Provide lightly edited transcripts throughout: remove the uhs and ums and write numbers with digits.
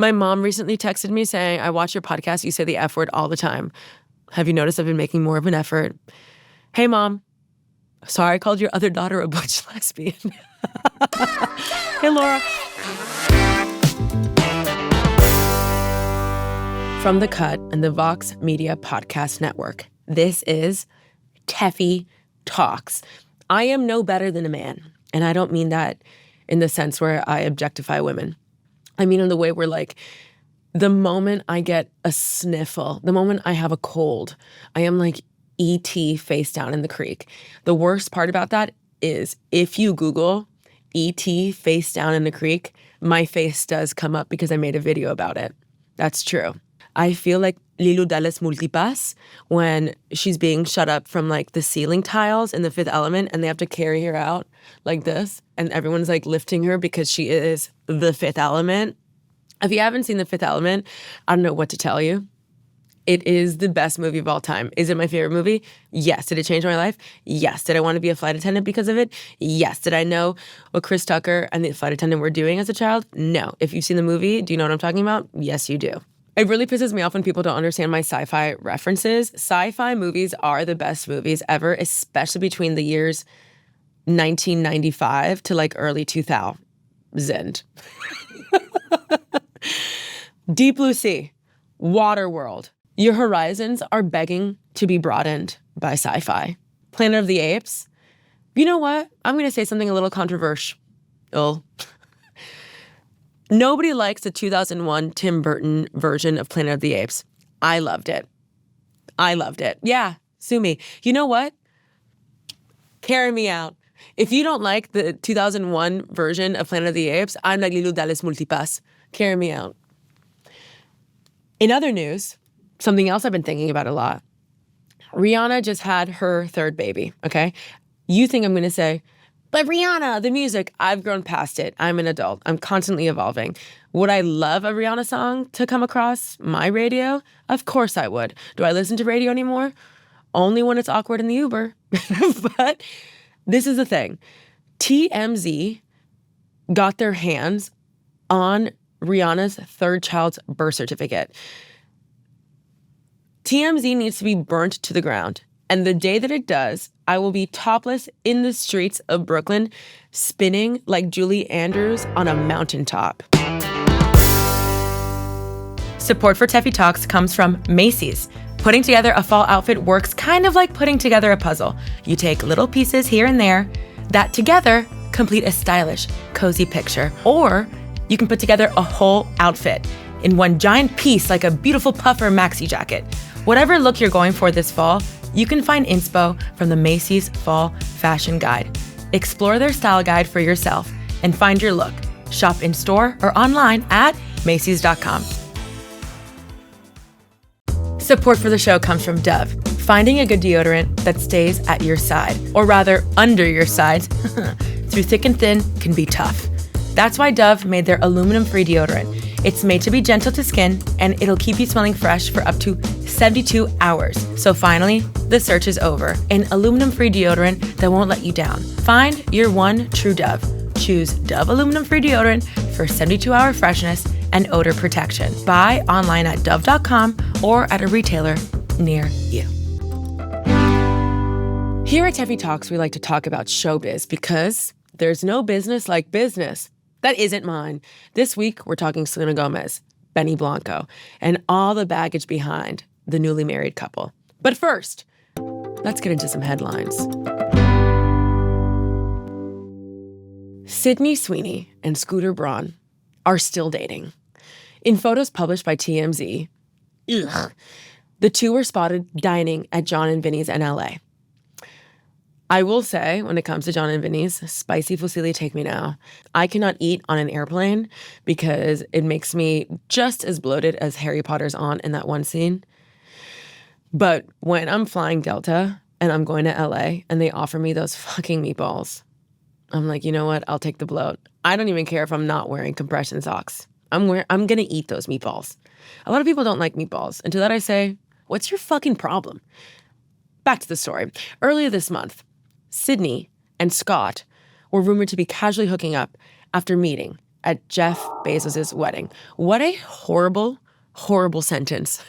My mom recently texted me saying, I watch your podcast, you say the F word all the time. Have you noticed I've been making more of an effort? Hey, Mom. Sorry I called your other daughter a butch lesbian. Hey, Laura. From The Cut and the Vox Media Podcast Network, this is Tefi Talks. I am no better than a man, and I don't mean that in the sense where I objectify women. I mean in the way where, like, the moment I get a sniffle, the moment I have a cold, I am like E.T. face down in the creek. The worst part about that is if you Google E.T. face down in the creek, my face does come up because I made a video about it. That's true. I feel like Lilu Dallas Multipass when she's being shut up from like the ceiling tiles in The Fifth Element and they have to carry her out like this and everyone's like lifting her because she is the Fifth Element. If you haven't seen The Fifth Element, I don't know what to tell you. It is the best movie of all time. Is it my favorite movie? Yes. Did it change my life? Yes. Did I want to be a flight attendant because of it? Yes. Did I know what Chris Tucker and the flight attendant were doing as a child? No. If you've seen the movie, do you know what I'm talking about? Yes, you do. It really pisses me off when people don't understand my sci-fi references. Sci-fi movies are the best movies ever, especially between the years 1995 to like early 2000. Deep Blue Sea, Waterworld. Your horizons are begging to be broadened by sci-fi. Planet of the Apes. You know what? I'm going to say something a little controversial. Nobody likes the 2001 Tim Burton version of Planet of the Apes. I loved it. Yeah, sue me. You know what? Carry me out. If you don't like the 2001 version of Planet of the Apes, I'm like Lilu Dallas Multipass. Carry me out. In other news, something else I've been thinking about a lot. Rihanna just had her third baby, okay? You think I'm going to say, but Rihanna, the music, I've grown past it. I'm an adult. I'm constantly evolving. Would I love a Rihanna song to come across my radio? Of course I would. Do I listen to radio anymore? Only when it's awkward in the Uber. But this is the thing. TMZ got their hands on Rihanna's third child's birth certificate. TMZ needs to be burnt to the ground. And the day that it does, I will be topless in the streets of Brooklyn, spinning like Julie Andrews on a mountaintop. Support for Tefi Talks comes from Macy's. Putting together a fall outfit works kind of like putting together a puzzle. You take little pieces here and there that together complete a stylish, cozy picture. Or you can put together a whole outfit in one giant piece like a beautiful puffer maxi jacket. Whatever look you're going for this fall, you can find inspo from the Macy's Fall Fashion Guide. Explore their style guide for yourself and find your look. Shop in store or online at Macys.com. Support for the show comes from Dove. Finding a good deodorant that stays at your side, or rather under your sides, through thick and thin can be tough. That's why Dove made their aluminum-free deodorant. It's made to be gentle to skin, and it'll keep you smelling fresh for up to 72 hours. So finally, the search is over. An aluminum-free deodorant that won't let you down. Find your one true Dove. Choose Dove aluminum-free deodorant for 72-hour freshness and odor protection. Buy online at dove.com or at a retailer near you. Here at Tefi Talks, we like to talk about showbiz because there's no business like business. That isn't mine. This week, we're talking Selena Gomez, Benny Blanco, and all the baggage behind the newly married couple. But first, let's get into some headlines. Sydney Sweeney and Scooter Braun are still dating. In photos published by TMZ, the two were spotted dining at John and Vinny's in LA. I will say, when it comes to John and Vinny's, spicy fusilli, take me now. I cannot eat on an airplane because it makes me just as bloated as Harry Potter's aunt in that one scene. But when I'm flying Delta and I'm going to LA and they offer me those fucking meatballs, I'm like, you know what? I'll take the bloat. I don't even care if I'm not wearing compression socks. I'm going to eat those meatballs. A lot of people don't like meatballs. And to that I say, what's your fucking problem? Back to the story. Earlier this month, Sydney and Scott were rumored to be casually hooking up after meeting at Jeff Bezos' wedding. What a horrible, horrible sentence.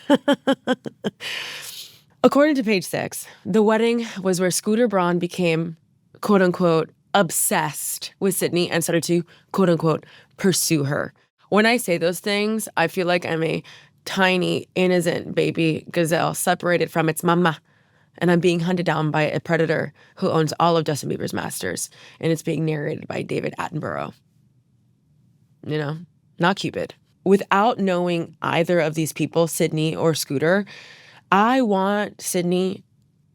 According to page 6, the wedding was where Scooter Braun became, quote unquote, obsessed with Sydney and started to, quote unquote, pursue her. When I say those things, I feel like I'm a tiny, innocent baby gazelle separated from its mama. And I'm being hunted down by a predator who owns all of Justin Bieber's masters. And it's being narrated by David Attenborough. You know, not Cupid. Without knowing either of these people, Sydney or Scooter, I want Sydney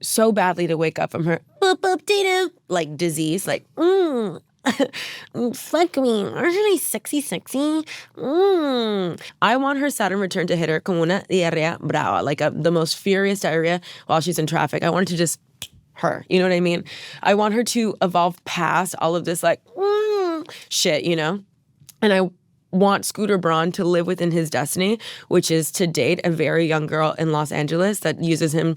so badly to wake up from her boop boop dee doo like disease, like fuck me, aren't I sexy? I want her Saturn return to hit her como una diarrea brava, like the most furious diarrhea while she's in traffic. I want her to just her, you know what I mean? I want her to evolve past all of this like shit, you know? And I want Scooter Braun to live within his destiny, which is to date a very young girl in Los Angeles that uses him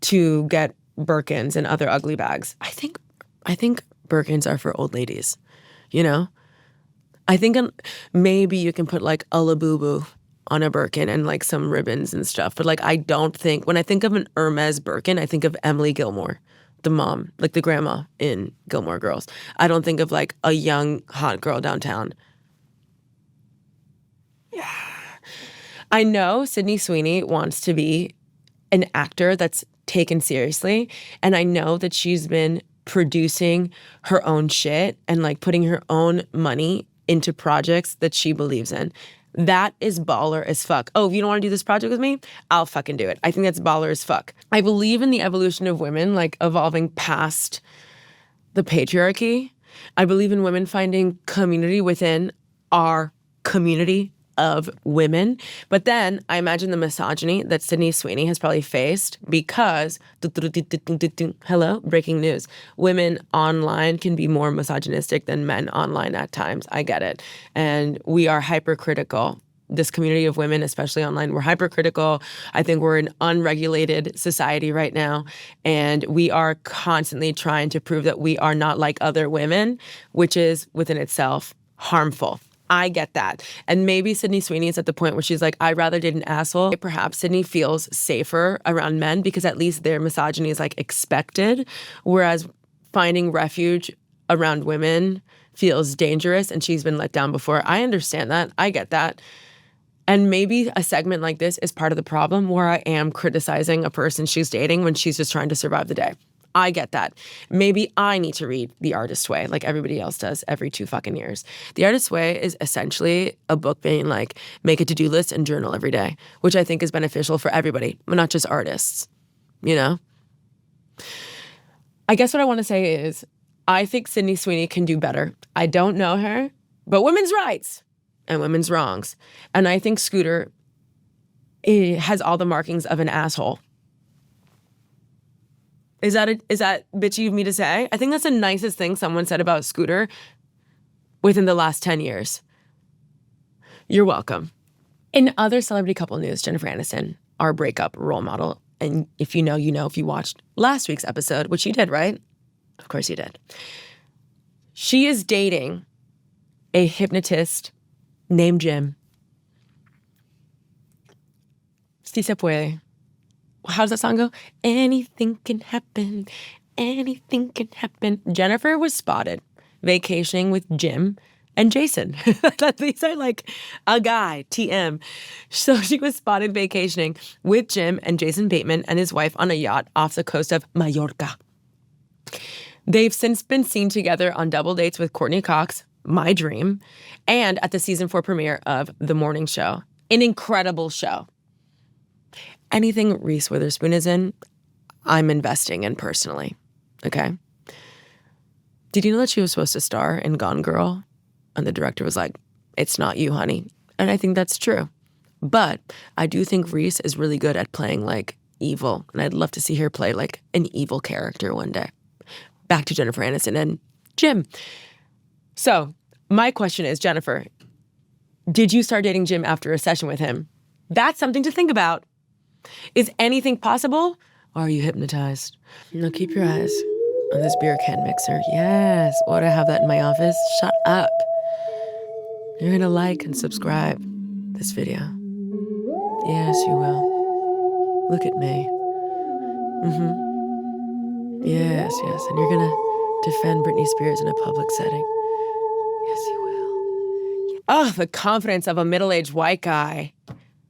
to get Birkins and other ugly bags. I think Birkins are for old ladies, you know? I think maybe you can put like a Labubu on a Birkin and like some ribbons and stuff. But like I don't think, when I think of an Hermes Birkin, I think of Emily Gilmore, the mom, like the grandma in Gilmore Girls. I don't think of like a young hot girl downtown. Yeah. I know Sydney Sweeney wants to be an actor that's taken seriously. And I know that she's been producing her own shit and like putting her own money into projects that she believes in. That is baller as fuck. Oh, if you don't want to do this project with me, I'll fucking do it. I think that's baller as fuck. I believe in the evolution of women, like evolving past the patriarchy. I believe in women finding community within our community of women. But then I imagine the misogyny that Sydney Sweeney has probably faced because, hello, breaking news, women online can be more misogynistic than men online at times. I get it. And we are hypercritical. This community of women, especially online, we're hypercritical. I think we're an unregulated society right now. And we are constantly trying to prove that we are not like other women, which is within itself harmful. I get that. And maybe Sydney Sweeney is at the point where she's like, I'd rather date an asshole. Perhaps Sydney feels safer around men because at least their misogyny is like expected, whereas finding refuge around women feels dangerous and she's been let down before. I understand that. I get that. And maybe a segment like this is part of the problem where I am criticizing a person she's dating when she's just trying to survive the day. I get that. Maybe I need to read The Artist's Way like everybody else does every 2 fucking years. The Artist's Way is essentially a book being like, make a to-do list and journal every day, which I think is beneficial for everybody, but not just artists, you know? I guess what I want to say is I think Sydney Sweeney can do better. I don't know her, but women's rights and women's wrongs. And I think Scooter has all the markings of an asshole. Is that bitchy of me to say? I think that's the nicest thing someone said about Scooter within the last 10 years. You're welcome. In other celebrity couple news, Jennifer Aniston, our breakup role model, and if you know, you know, if you watched last week's episode, which you did, right? Of course you did. She is dating a hypnotist named Jim. Si se puede. How does that song go? Anything can happen. Anything can happen. Jennifer was spotted vacationing with Jim and Jason. These are like a guy, TM. So she was spotted vacationing with Jim and Jason Bateman and his wife on a yacht off the coast of Mallorca. They've since been seen together on double dates with Courtney Cox, my dream, and at the season 4 premiere of The Morning Show. An incredible show. Anything Reese Witherspoon is in, I'm investing in personally, okay? Did you know that she was supposed to star in Gone Girl? And the director was like, it's not you, honey. And I think that's true. But I do think Reese is really good at playing like evil. And I'd love to see her play like an evil character one day. Back to Jennifer Aniston and Jim. So my question is, Jennifer, did you start dating Jim after a session with him? That's something to think about. Is anything possible? Or are you hypnotized? Now keep your eyes on this beer can mixer. Yes. Ought to have that in my office. Shut up. You're gonna like and subscribe this video. Yes, you will. Look at me. Yes. And you're gonna defend Britney Spears in a public setting. Yes, you will. Oh, the confidence of a middle-aged white guy.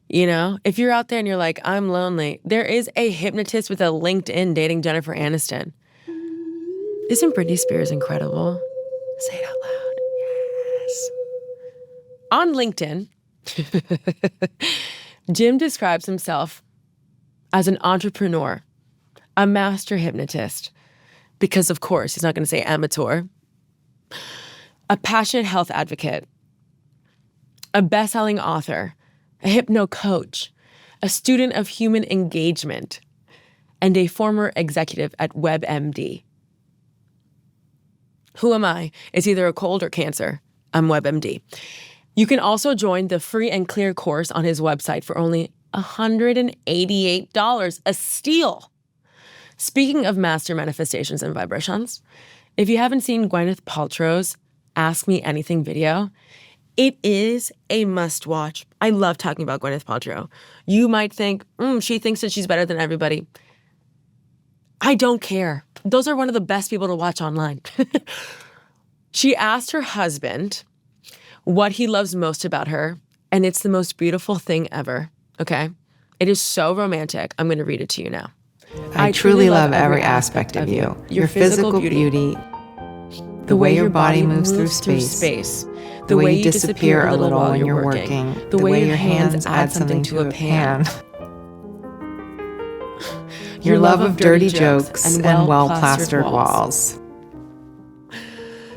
You know, if you're out there and you're like, I'm lonely, there is a hypnotist with a LinkedIn dating Jennifer Aniston. Isn't Britney Spears incredible? Say it out loud. Yes. On LinkedIn, Jim describes himself as an entrepreneur, a master hypnotist, because of course he's not going to say amateur, a passionate health advocate, a best-selling author, a hypno coach, a student of human engagement, and a former executive at WebMD. Who am I? It's either a cold or cancer. I'm WebMD. You can also join the free and clear course on his website for only $188, a steal. Speaking of master manifestations and vibrations, if you haven't seen Gwyneth Paltrow's Ask Me Anything video, it is a must-watch. I love talking about Gwyneth Paltrow. You might think, she thinks that she's better than everybody. I don't care. Those are one of the best people to watch online. She asked her husband what he loves most about her, and it's the most beautiful thing ever, okay? It is so romantic. I'm going to read it to you now. I truly love every aspect of you. Your physical beauty, the way your body moves through space, the way you disappear a little when you're working, the way your hands add something to a pan. Your love of dirty jokes and well-plastered walls.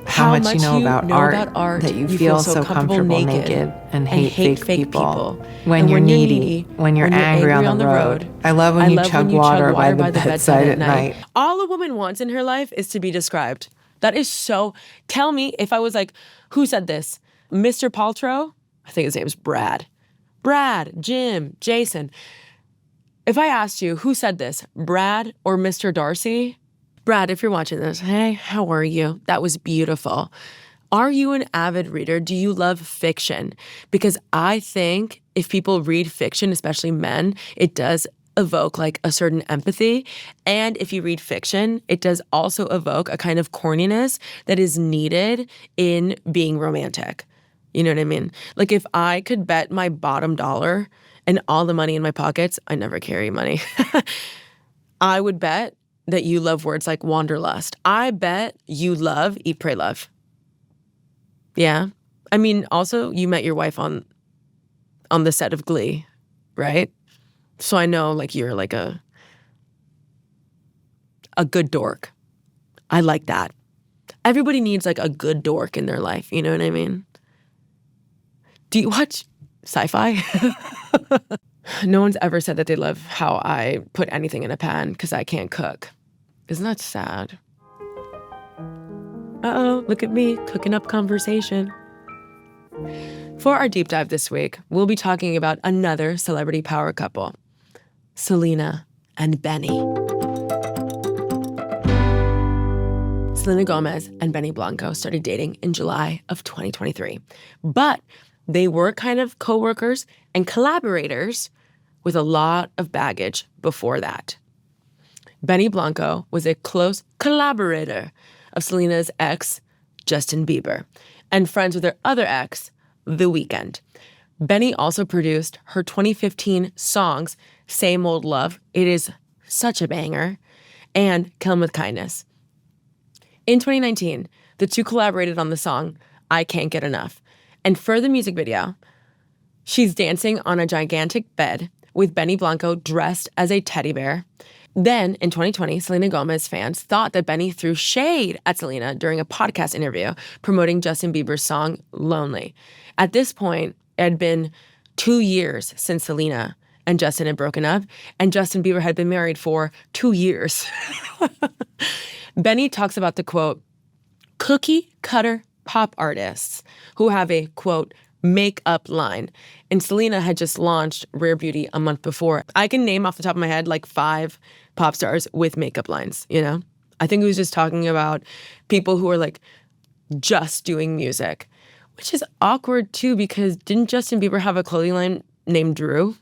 How much you know about art that you feel so comfortable naked and hate fake people. When you're needy, when you're angry on the road. I love when you chug water by the bedside at night. All a woman wants in her life is to be described. That is so... Tell me, if I was like, who said this? Mr. Paltrow? I think his name's Brad. Brad, Jim, Jason. If I asked you, who said this? Brad or Mr. Darcy? Brad, if you're watching this, hey, how are you? That was beautiful. Are you an avid reader? Do you love fiction? Because I think if people read fiction, especially men, it does evoke like a certain empathy. And if you read fiction, it does also evoke a kind of corniness that is needed in being romantic. You know what I mean? Like if I could bet my bottom dollar and all the money in my pockets, I never carry money. I would bet that you love words like wanderlust. I bet you love Eat, Pray, Love. Yeah. I mean, also, you met your wife on the set of Glee, right? So I know, like, you're like a good dork. I like that. Everybody needs, like, a good dork in their life. You know what I mean? Do you watch Sci-fi? No one's ever said that they love how I put anything in a pan because I can't cook. Isn't that sad? Uh-oh, look at me cooking up conversation. For our deep dive this week, we'll be talking about another celebrity power couple, Selena and Benny. Selena Gomez and Benny Blanco started dating in July of 2023. But they were kind of co-workers and collaborators with a lot of baggage before that. Benny Blanco was a close collaborator of Selena's ex, Justin Bieber, and friends with her other ex, The Weeknd. Benny also produced her 2015 songs, Same Old Love, it is such a banger, and Kill 'Em With Kindness. In 2019, the two collaborated on the song, I Can't Get Enough. And for the music video, she's dancing on a gigantic bed with Benny Blanco dressed as a teddy bear. Then, in 2020, Selena Gomez fans thought that Benny threw shade at Selena during a podcast interview promoting Justin Bieber's song, Lonely. At this point, it had been 2 years since Selena and Justin had broken up, and Justin Bieber had been married for 2 years. Benny talks about the, quote, cookie-cutter pop artists who have a, quote, make-up line. And Selena had just launched Rare Beauty a month before. I can name off the top of my head like 5 pop stars with makeup lines, you know? I think he was just talking about people who are like just doing music. Which is awkward too, because didn't Justin Bieber have a clothing line named Drew?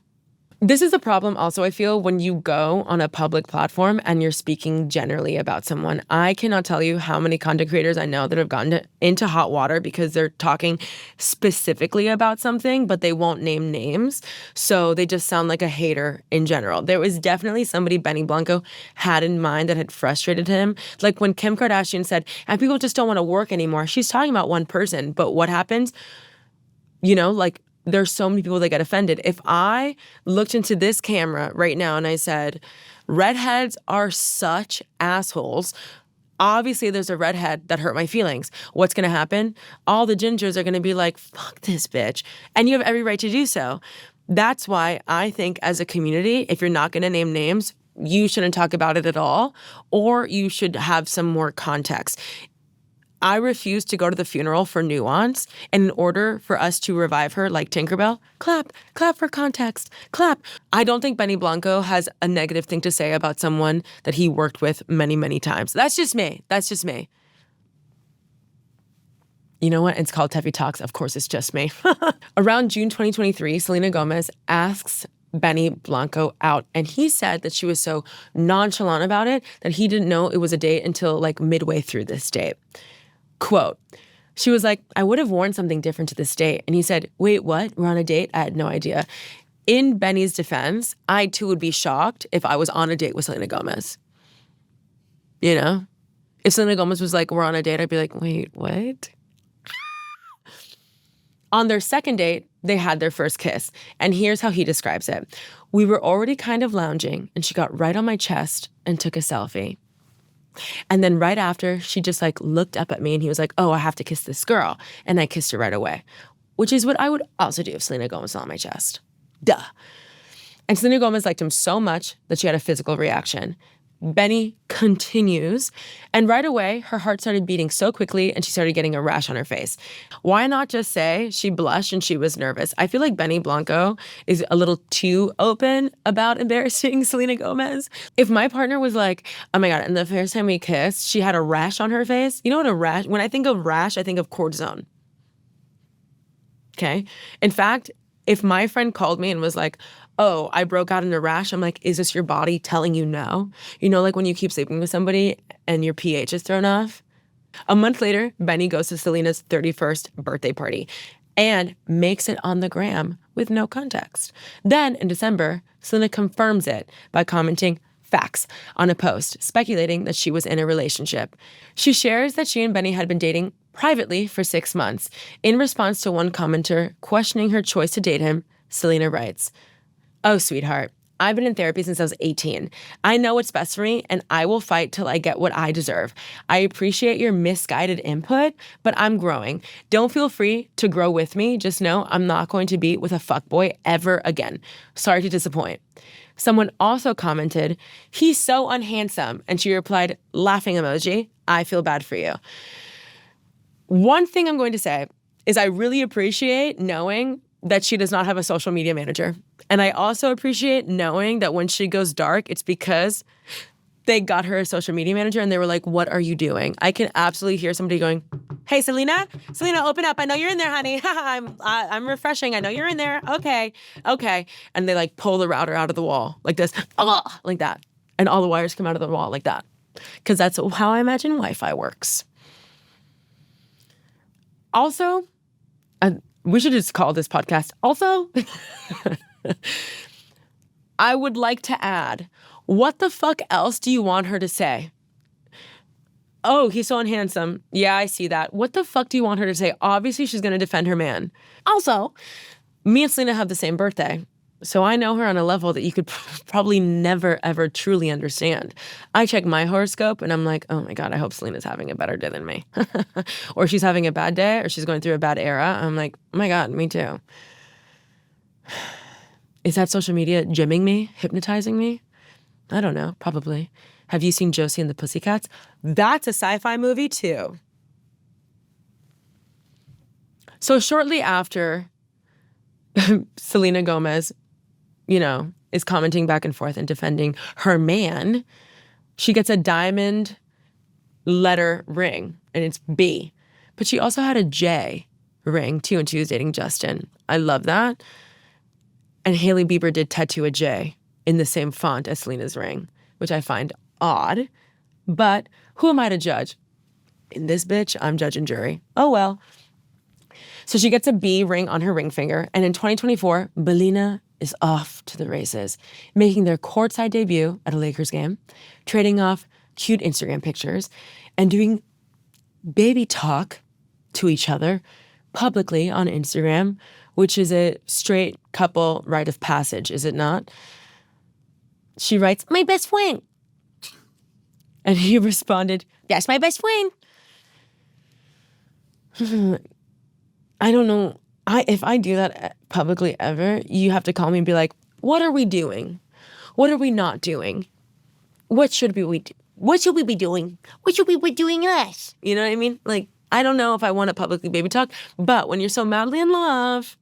This is a problem also, I feel, when you go on a public platform and you're speaking generally about someone. I cannot tell you how many content creators I know that have gotten into hot water because they're talking specifically about something, but they won't name names. So they just sound like a hater in general. There was definitely somebody Benny Blanco had in mind that had frustrated him. Like when Kim Kardashian said, and people just don't want to work anymore. She's talking about one person, but what happens? Like, there's so many people that get offended. If I looked into this camera right now and I said, redheads are such assholes, obviously there's a redhead that hurt my feelings. What's going to happen? All the gingers are going to be like, fuck this bitch. And you have every right to do so. That's why I think as a community, if you're not going to name names, you shouldn't talk about it at all, or you should have some more context. I refuse to go to the funeral for nuance, and in order for us to revive her like Tinkerbell, clap for context, clap. I don't think Benny Blanco has a negative thing to say about someone that he worked with many, many times. That's just me. You know what? It's called Tefi Talks. Of course, it's just me. Around June 2023, Selena Gomez asks Benny Blanco out, and he said that she was so nonchalant about it that he didn't know it was a date until like midway through this date. Quote, she was like, I would have worn something different to this date. And he said, wait, what? We're on a date? I had no idea. In Benny's defense, I too would be shocked if I was on a date with Selena Gomez. If Selena Gomez was like, we're on a date, I'd be like, wait, what? On their second date, they had their first kiss. And here's how he describes it. We were already kind of lounging, and she got right on my chest and took a selfie. And then right after, she just like looked up at me and he was like, oh, I have to kiss this girl. And I kissed her right away, which is what I would also do if Selena Gomez was on my chest. Duh. And Selena Gomez liked him so much that she had a physical reaction. Benny continues, and right away, her heart started beating so quickly and she started getting a rash on her face. Why not just say she blushed and she was nervous? I feel like Benny Blanco is a little too open about embarrassing Selena Gomez. If my partner was like, oh my God, and the first time we kissed, she had a rash on her face. You know what a rash, when I think of rash, I think of cortisone. Okay? In fact, if my friend called me and was like, oh, I broke out in a rash, I'm like, is this your body telling you no? Like when you keep sleeping with somebody and your pH is thrown off? A month later, Benny goes to Selena's 31st birthday party and makes it on the gram with no context. Then in December, Selena confirms it by commenting facts on a post, speculating that she was in a relationship. She shares that she and Benny had been dating privately for 6 months. In response to one commenter questioning her choice to date him, Selena writes, oh, sweetheart, I've been in therapy since I was 18. I know what's best for me, and I will fight till I get what I deserve. I appreciate your misguided input, but I'm growing. Don't feel free to grow with me. Just know I'm not going to be with a fuckboy ever again. Sorry to disappoint. Someone also commented, he's so unhandsome. And she replied, laughing emoji, I feel bad for you. One thing I'm going to say is I really appreciate knowing that she does not have a social media manager. And I also appreciate knowing that when she goes dark, it's because they got her a social media manager and they were like, what are you doing? I can absolutely hear somebody going, hey, Selena, open up. I know you're in there, honey. I'm refreshing. I know you're in there. Okay. And they like pull the router out of the wall like this, like that. And all the wires come out of the wall like that. Because that's how I imagine Wi-Fi works. Also, we should just call this podcast. Also, I would like to add, what the fuck else do you want her to say? Oh, he's so unhandsome. Yeah, I see that. What the fuck do you want her to say? Obviously, she's going to defend her man. Also, me and Selena have the same birthday. So I know her on a level that you could probably never, ever truly understand. I check my horoscope and I'm like, oh my God, I hope Selena's having a better day than me. Or she's having a bad day or she's going through a bad era. I'm like, oh my God, me too. Is that social media gymming me, hypnotizing me? I don't know, probably. Have you seen Josie and the Pussycats? That's a sci-fi movie too. So shortly after Selena Gomez, is commenting back and forth and defending her man, she gets a diamond letter ring and it's B. But she also had a J ring. 2 and 2 is dating Justin. I love that. And Hailey Bieber did tattoo a J in the same font as Selena's ring, which I find odd. But who am I to judge? In this bitch, I'm judge and jury. Oh well. So she gets a B ring on her ring finger. And in 2024, Belina is off to the races, making their courtside debut at a Lakers game, trading off cute Instagram pictures, and doing baby talk to each other publicly on Instagram, which is a straight couple rite of passage, is it not? She writes, "My best friend." And he responded, "That's my best friend." I don't know. If I do that publicly ever, you have to call me and be like, "What are we doing? What are we not doing? What should we do? What should we be doing? What should we be doing us?" You know what I mean? Like, I don't know if I want to publicly baby talk, but when you're so madly in love,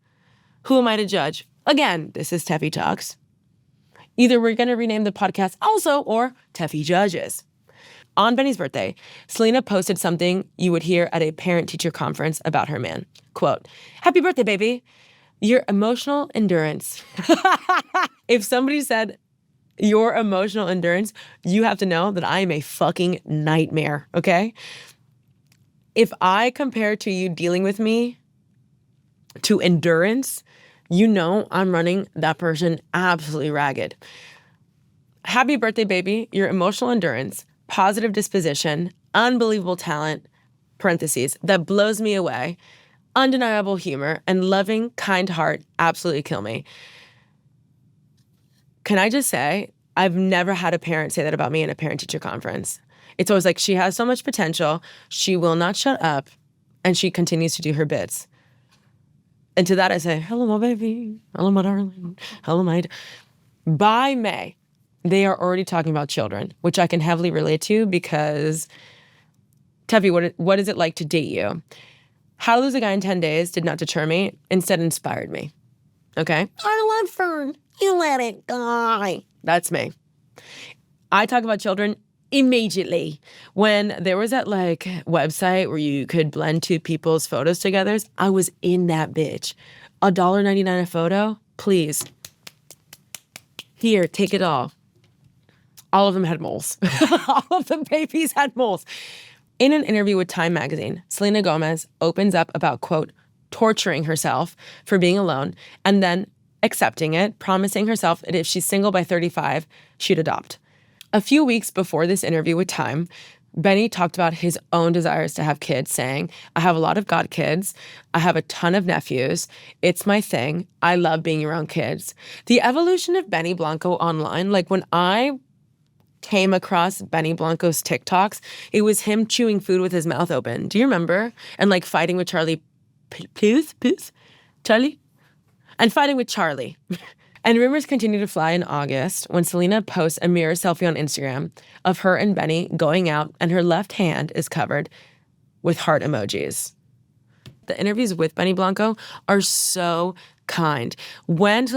who am I to judge? Again, this is Tefi Talks. Either we're going to rename the podcast also, or Tefi Judges. On Benny's birthday, Selena posted something you would hear at a parent-teacher conference about her man. Quote, "Happy birthday, baby. Your emotional endurance." If somebody said your emotional endurance, you have to know that I am a fucking nightmare, okay? If I compare to you dealing with me to endurance, you know I'm running that person absolutely ragged. Happy birthday, baby. Your emotional endurance, positive disposition, unbelievable talent, parentheses, that blows me away, undeniable humor, and loving, kind heart absolutely kill me. Can I just say, I've never had a parent say that about me in a parent-teacher conference. It's always like, she has so much potential, she will not shut up, and she continues to do her bits. And to that I say, hello, my baby. Hello, my darling. Hello, my... By May, they are already talking about children, which I can heavily relate to because, Tefi, what is it like to date you? How to Lose a Guy in 10 Days did not deter me, instead inspired me. Okay? I love Fern. You let it die. That's me. I talk about children immediately. When there was that website where you could blend two people's photos together, I was in that bitch. $1.99 a photo? Please. Here, take it all. All of them had moles. All of the babies had moles. In an interview with Time magazine, Selena Gomez opens up about, quote, torturing herself for being alone and then accepting it, promising herself that if she's single by 35, she'd adopt. A few weeks before this interview with Time, Benny talked about his own desires to have kids, saying, "I have a lot of godkids. I have a ton of nephews. It's my thing. I love being around kids." The evolution of Benny Blanco online, when I came across Benny Blanco's TikToks, it was him chewing food with his mouth open. Do you remember? And fighting with Charli. Charli? And fighting with Charli. And rumors continue to fly in August when Selena posts a mirror selfie on Instagram of her and Benny going out, and her left hand is covered with heart emojis. The interviews with Benny Blanco are so kind. When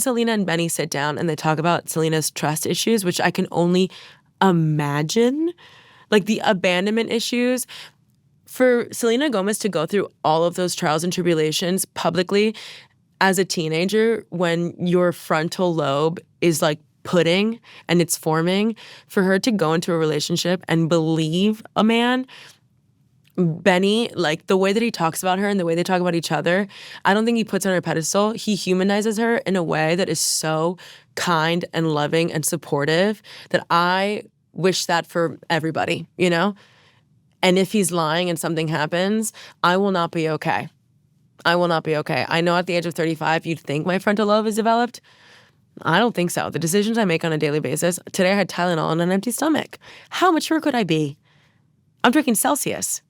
Selena and Benny sit down and they talk about Selena's trust issues, which I can only imagine, the abandonment issues, for Selena Gomez to go through all of those trials and tribulations publicly as a teenager, when your frontal lobe is pudding and it's forming, for her to go into a relationship and believe a man, Benny, the way that he talks about her and the way they talk about each other, I don't think he puts her on a pedestal. He humanizes her in a way that is so kind and loving and supportive that I wish that for everybody, you know? And if he's lying and something happens, I will not be okay. I will not be okay. I know at the age of 35, you'd think my frontal lobe is developed. I don't think so. The decisions I make on a daily basis, today I had Tylenol on an empty stomach. How mature could I be? I'm drinking Celsius.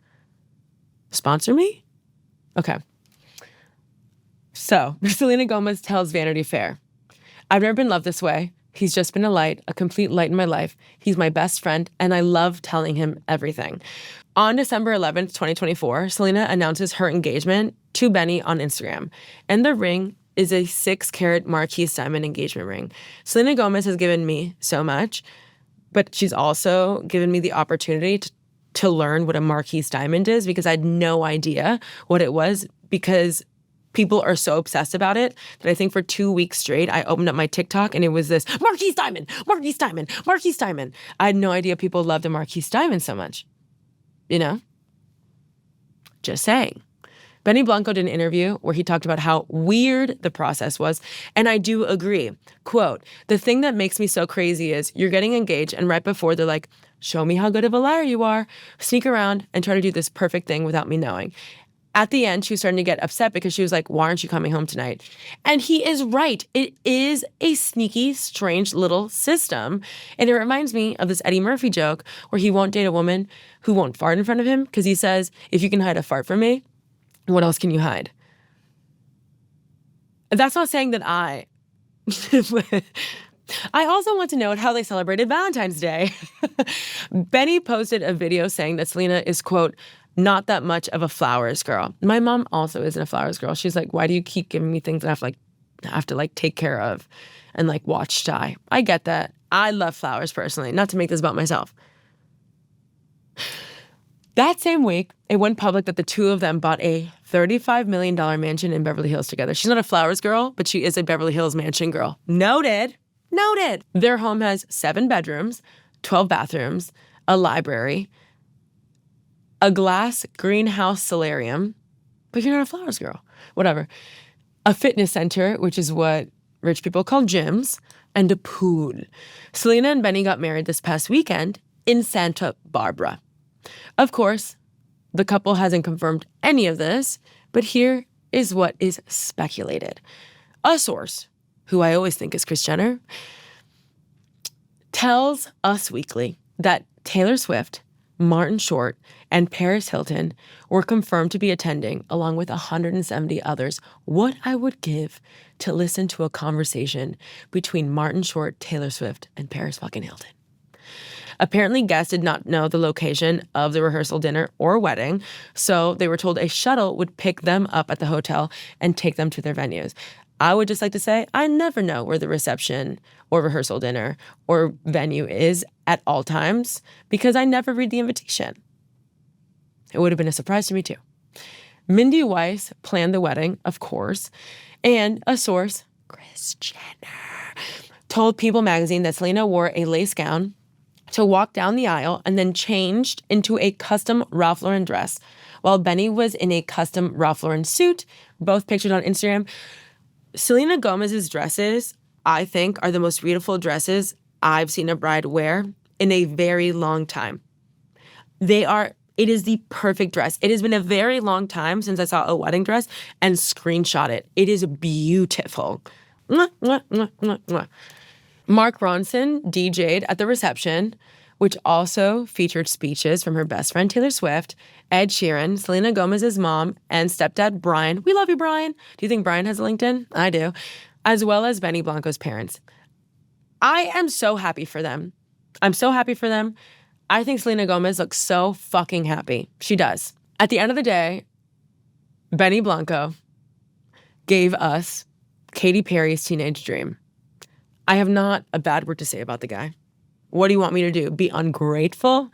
Sponsor me? Okay. So, Selena Gomez tells Vanity Fair, "I've never been loved this way. He's just been a light, a complete light in my life. He's my best friend, and I love telling him everything." On December 11th, 2024, Selena announces her engagement to Benny on Instagram, and the ring is a 6-carat Marquise diamond engagement ring. Selena Gomez has given me so much, but she's also given me the opportunity to learn what a Marquise diamond is, because I had no idea what it was because people are so obsessed about it that I think for 2 weeks straight, I opened up my TikTok and it was this, Marquise Diamond, Marquise Diamond, Marquise Diamond. I had no idea people loved a Marquise Diamond so much. You know? Just saying. Benny Blanco did an interview where he talked about how weird the process was. And I do agree. Quote, the thing that makes me so crazy is you're getting engaged and right before they're like, show me how good of a liar you are, sneak around and try to do this perfect thing without me knowing. At the end, she was starting to get upset because she was like, why aren't you coming home tonight? And he is right. It is a sneaky, strange little system. And it reminds me of this Eddie Murphy joke where he won't date a woman who won't fart in front of him because he says, if you can hide a fart from me, what else can you hide? That's not saying that I also want to note how they celebrated Valentine's Day. Benny posted a video saying that Selena is, quote, not that much of a flowers girl. My mom also isn't a flowers girl. She's like, why do you keep giving me things that I have to take care of and watch die? I get that. I love flowers personally, not to make this about myself. That same week, it went public that the two of them bought a $35 million mansion in Beverly Hills together. She's not a flowers girl, but she is a Beverly Hills mansion girl. Noted. Their home has 7 bedrooms, 12 bathrooms, a library, a glass greenhouse solarium, but you're not a flowers girl. Whatever. A fitness center, which is what rich people call gyms, and a pool. Selena and Benny got married this past weekend in Santa Barbara. Of course, the couple hasn't confirmed any of this, but here is what is speculated. A source, who I always think is Kris Jenner, tells Us Weekly that Taylor Swift, Martin Short, and Paris Hilton were confirmed to be attending, along with 170 others. What I would give to listen to a conversation between Martin Short, Taylor Swift, and Paris fucking Hilton. Apparently, guests did not know the location of the rehearsal dinner or wedding, so they were told a shuttle would pick them up at the hotel and take them to their venues. I would just like to say, I never know where the reception or rehearsal dinner or venue is at all times because I never read the invitation. It would have been a surprise to me too. Mindy Weiss planned the wedding, of course, and a source, Kris Jenner, told People magazine that Selena wore a lace gown to walk down the aisle and then changed into a custom Ralph Lauren dress, while Benny was in a custom Ralph Lauren suit, both pictured on Instagram. Selena Gomez's dresses, I think, are the most beautiful dresses I've seen a bride wear in a very long time. It is the perfect dress. It has been a very long time since I saw a wedding dress and screenshot it. It is beautiful. Mwah, mwah, mwah, mwah, mwah. Mark Ronson DJ'd at the reception, which also featured speeches from her best friend Taylor Swift, Ed Sheeran, Selena Gomez's mom, and stepdad Brian. We love you, Brian. Do you think Brian has a LinkedIn? I do. As well as Benny Blanco's parents. I am so happy for them. I'm so happy for them. I think Selena Gomez looks so fucking happy. She does. At the end of the day, Benny Blanco gave us Katy Perry's Teenage Dream. I have not a bad word to say about the guy. What do you want me to do? Be ungrateful?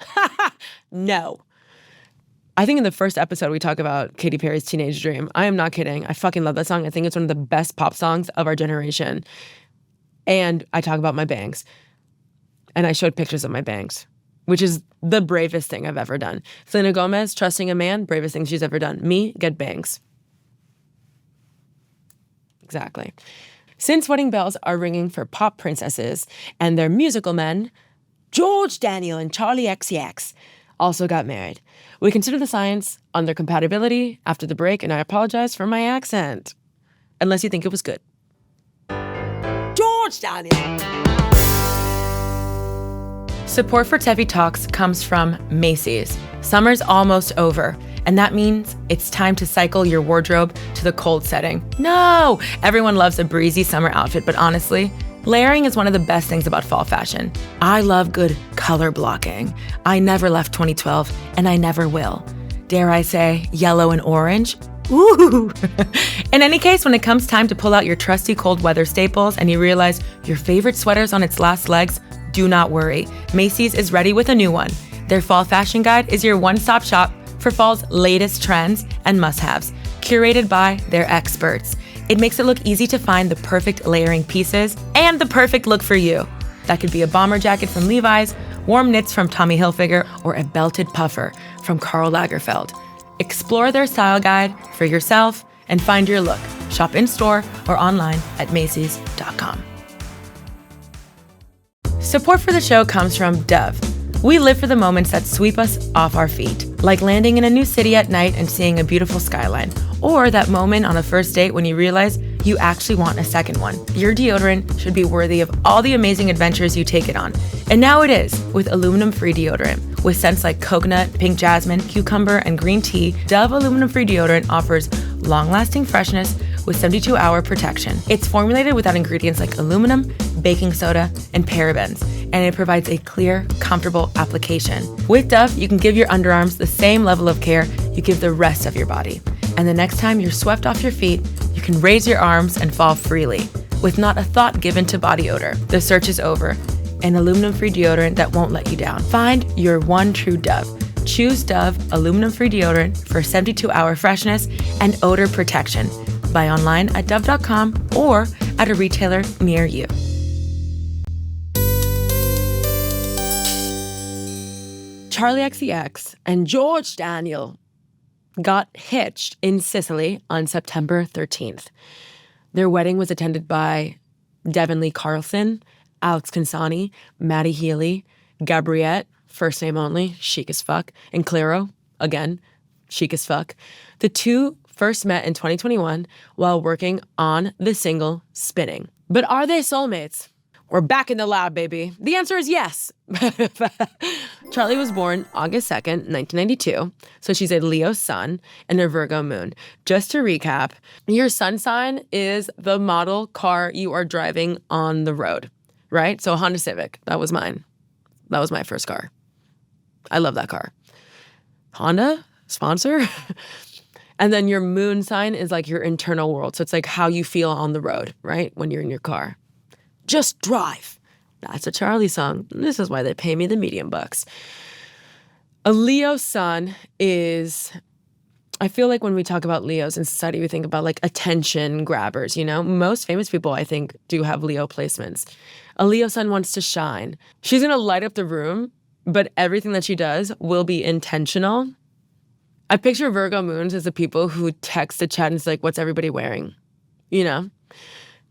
No. I think in the first episode we talk about Katy Perry's Teenage Dream. I am not kidding. I fucking love that song. I think it's one of the best pop songs of our generation. And I talk about my bangs. And I showed pictures of my bangs, which is the bravest thing I've ever done. Selena Gomez, trusting a man, bravest thing she's ever done. Me, get bangs. Exactly. Since wedding bells are ringing for pop princesses and their musical men, George Daniel and Charli XCX also got married. We consider the science on their compatibility after the break, and I apologize for my accent. Unless you think it was good. George Daniel! Support for Tefi Talks comes from Macy's. Summer's almost over, and that means it's time to cycle your wardrobe to the cold setting. No! Everyone loves a breezy summer outfit, but honestly, layering is one of the best things about fall fashion. I love good color blocking. I never left 2012, and I never will. Dare I say, yellow and orange? Ooh! In any case, when it comes time to pull out your trusty cold weather staples and you realize your favorite sweater's on its last legs, do not worry. Macy's is ready with a new one. Their fall fashion guide is your one-stop shop for fall's latest trends and must-haves. curated by their experts. It makes it look easy to find the perfect layering pieces and the perfect look for you. That could be a bomber jacket from Levi's, warm knits from Tommy Hilfiger, or a belted puffer from Karl Lagerfeld. Explore their style guide for yourself and find your look. Shop in-store or online at Macy's.com. Support for the show comes from Dove. We live for the moments that sweep us off our feet, like landing in a new city at night and seeing a beautiful skyline, or that moment on a first date when you realize you actually want a second one. Your deodorant should be worthy of all the amazing adventures you take it on. And now it is, with aluminum-free deodorant. With scents like coconut, pink jasmine, cucumber, and green tea, Dove aluminum-free deodorant offers long-lasting freshness with 72-hour protection. It's formulated without ingredients like aluminum, baking soda, and parabens, and it provides a clear, comfortable application. With Dove, you can give your underarms the same level of care you give the rest of your body. And the next time you're swept off your feet, you can raise your arms and fall freely, with not a thought given to body odor. The search is over. An aluminum-free deodorant that won't let you down. Find your one true Dove. Choose Dove aluminum-free deodorant for 72-hour freshness and odor protection. Buy online at dove.com or at a retailer near you. Charli XCX and George Daniel got hitched in Sicily on September 13th. Their wedding was attended by Devin Lee Carlson, Alex Consani, Maddie Healy, Gabriette, first name only, chic as fuck, and Claro, again, chic as fuck. The two first met in 2021 while working on the single Spinning. But are they soulmates? We're back in the lab, baby. The answer is yes. Charli was born August 2nd, 1992, so she's a Leo sun and a Virgo moon. Just to recap, your sun sign is the model car you are driving on the road, right? So a Honda Civic, that was mine. That was my first car. I love that car. Honda, sponsor? And then your moon sign is like your internal world. So it's like how you feel on the road, right? When you're in your car. Just drive. That's a Charli song. This is why they pay me the medium bucks. A Leo sun is, I feel like when we talk about Leos in society, we think about like attention grabbers, you know? Most famous people, I think, do have Leo placements. A Leo sun wants to shine. She's going to light up the room, but everything that she does will be intentional. I picture Virgo moons as the people who text the chat and it's like, what's everybody wearing? You know?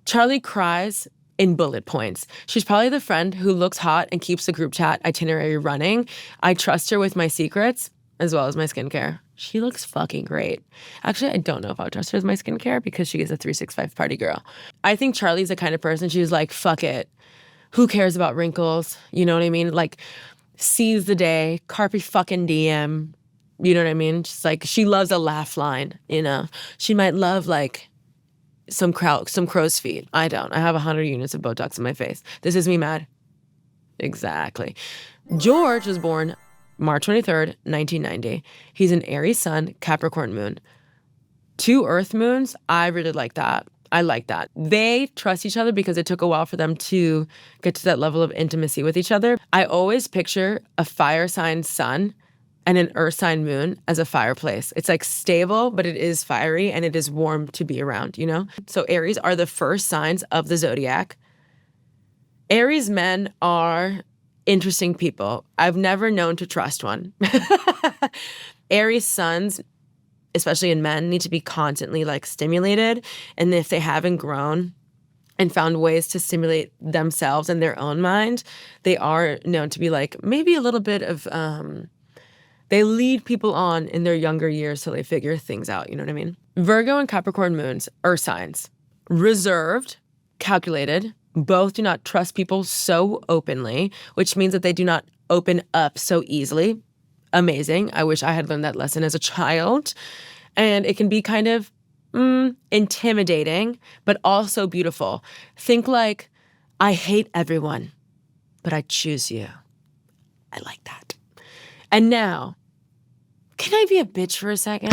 Charli cries in bullet points. She's probably the friend who looks hot and keeps the group chat itinerary running. I trust her with my secrets as well as my skincare. She looks fucking great. Actually, I don't know if I would trust her with my skincare because she is a 365 party girl. I think Charli's the kind of person, she's like, fuck it. Who cares about wrinkles? You know what I mean? Like, seize the day, carpe fucking diem. You know what I mean? She's like, she loves a laugh line, you know? She might love like some crow's feet. I don't. I have 100 units of Botox in my face. This is me mad. Exactly. George was born March 23rd, 1990. He's an Aries sun, Capricorn moon. 2 Earth moons, I really like that. I like that. They trust each other because it took a while for them to get to that level of intimacy with each other. I always picture a fire sign sun and an earth sign moon as a fireplace. It's like stable, but it is fiery and it is warm to be around, you know? So Aries are the first signs of the zodiac. Aries men are interesting people. I've never known to trust one. Aries suns, especially in men, need to be constantly like stimulated. And if they haven't grown and found ways to stimulate themselves and their own mind, they are known to be like maybe a little bit of, they lead people on in their younger years till they figure things out, you know what I mean? Virgo and Capricorn moons, earth signs. Reserved, calculated, both do not trust people so openly, which means that they do not open up so easily. Amazing. I wish I had learned that lesson as a child. And it can be kind of intimidating, but also beautiful. Think like, I hate everyone, but I choose you. I like that. And now, can I be a bitch for a second?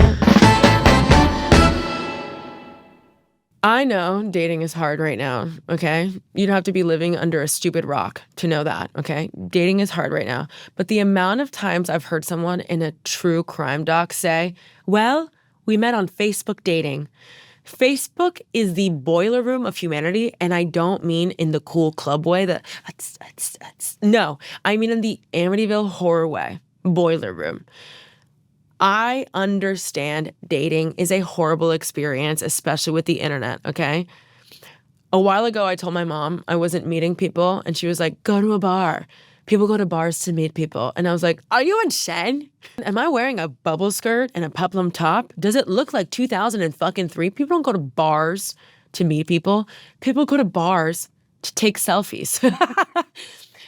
I know dating is hard right now, okay? You don't have to be living under a stupid rock to know that, okay? Dating is hard right now. But the amount of times I've heard someone in a true crime doc say, well, We met on Facebook dating. Facebook is the boiler room of humanity, and I don't mean in the cool club way that, no, I mean in the Amityville horror way, boiler room. I understand dating is a horrible experience, especially with the internet, okay? A while ago, I told my mom I wasn't meeting people, and she was like, go to a bar. People go to bars to meet people. And I was like, are you insane? Am I wearing a bubble skirt and a peplum top? Does it look like 2003? People don't go to bars to meet people. People go to bars to take selfies.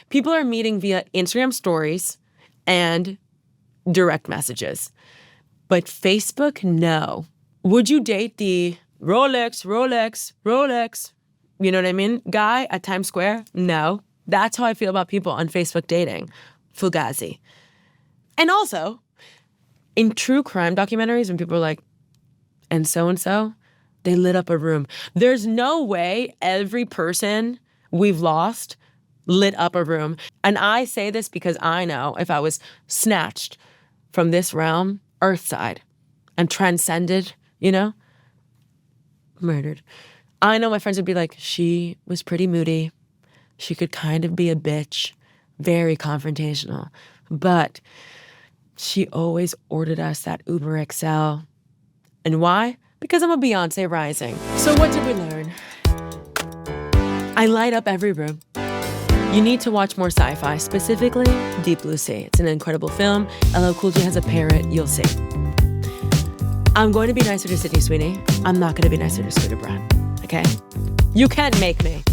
People are meeting via Instagram stories and direct messages. But Facebook, no. Would you date the Rolex, you know what I mean, guy at Times Square? No. That's how I feel about people on Facebook dating. Fugazi. And also, in true crime documentaries, when people are like, and so, they lit up a room. There's no way every person we've lost lit up a room. And I say this because I know if I was snatched from this realm, Earthside, and transcended, murdered, I know my friends would be like, she was pretty moody. She could kind of be a bitch, very confrontational. But she always ordered us that Uber XL. And why? Because I'm a Beyonce rising. So what did we learn? I light up every room. You need to watch more sci-fi, specifically Deep Blue Sea. It's an incredible film. LL Cool J has a parrot. You'll see. I'm going to be nicer to Sydney Sweeney. I'm not going to be nicer to Scooter Braun. Okay? You can't make me.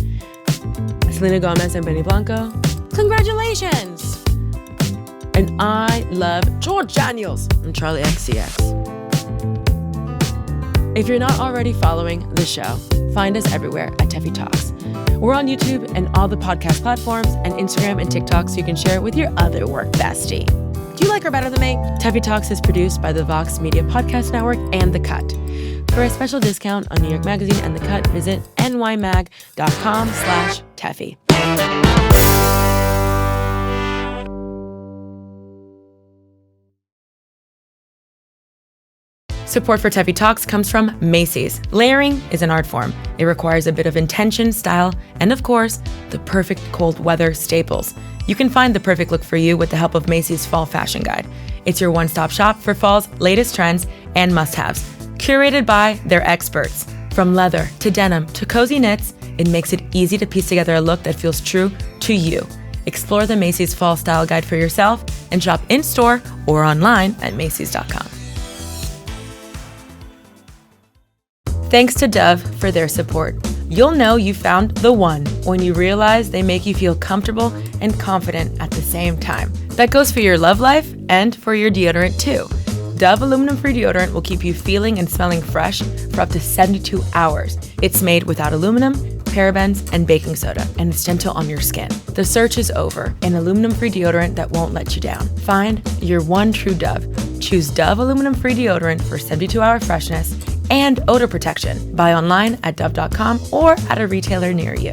Selena Gomez and Benny Blanco. Congratulations! And I love George Daniels and Charli XCX. If you're not already following the show, find us everywhere at Tefi Talks. We're on YouTube and all the podcast platforms and Instagram and TikTok so you can share it with your other work bestie. Do you like her better than me? Tefi Talks is produced by the Vox Media Podcast Network and The Cut. For a special discount on New York Magazine and The Cut, visit nymag.com/Tefi. Support for Tefi Talks comes from Macy's. Layering is an art form. It requires a bit of intention, style, and of course, the perfect cold weather staples. You can find the perfect look for you with the help of Macy's Fall Fashion Guide. It's your one-stop shop for fall's latest trends and must-haves, curated by their experts. From leather to denim to cozy knits, it makes it easy to piece together a look that feels true to you. Explore the Macy's Fall Style Guide for yourself and shop in-store or online at Macys.com. Thanks to Dove for their support. You'll know you found the one when you realize they make you feel comfortable and confident at the same time. That goes for your love life and for your deodorant too. Dove aluminum-free deodorant will keep you feeling and smelling fresh for up to 72 hours. It's made without aluminum, parabens, and baking soda, and it's gentle on your skin. The search is over. An aluminum-free deodorant that won't let you down. Find your one true Dove. Choose Dove aluminum-free deodorant for 72-hour freshness and odor protection. Buy online at dove.com or at a retailer near you.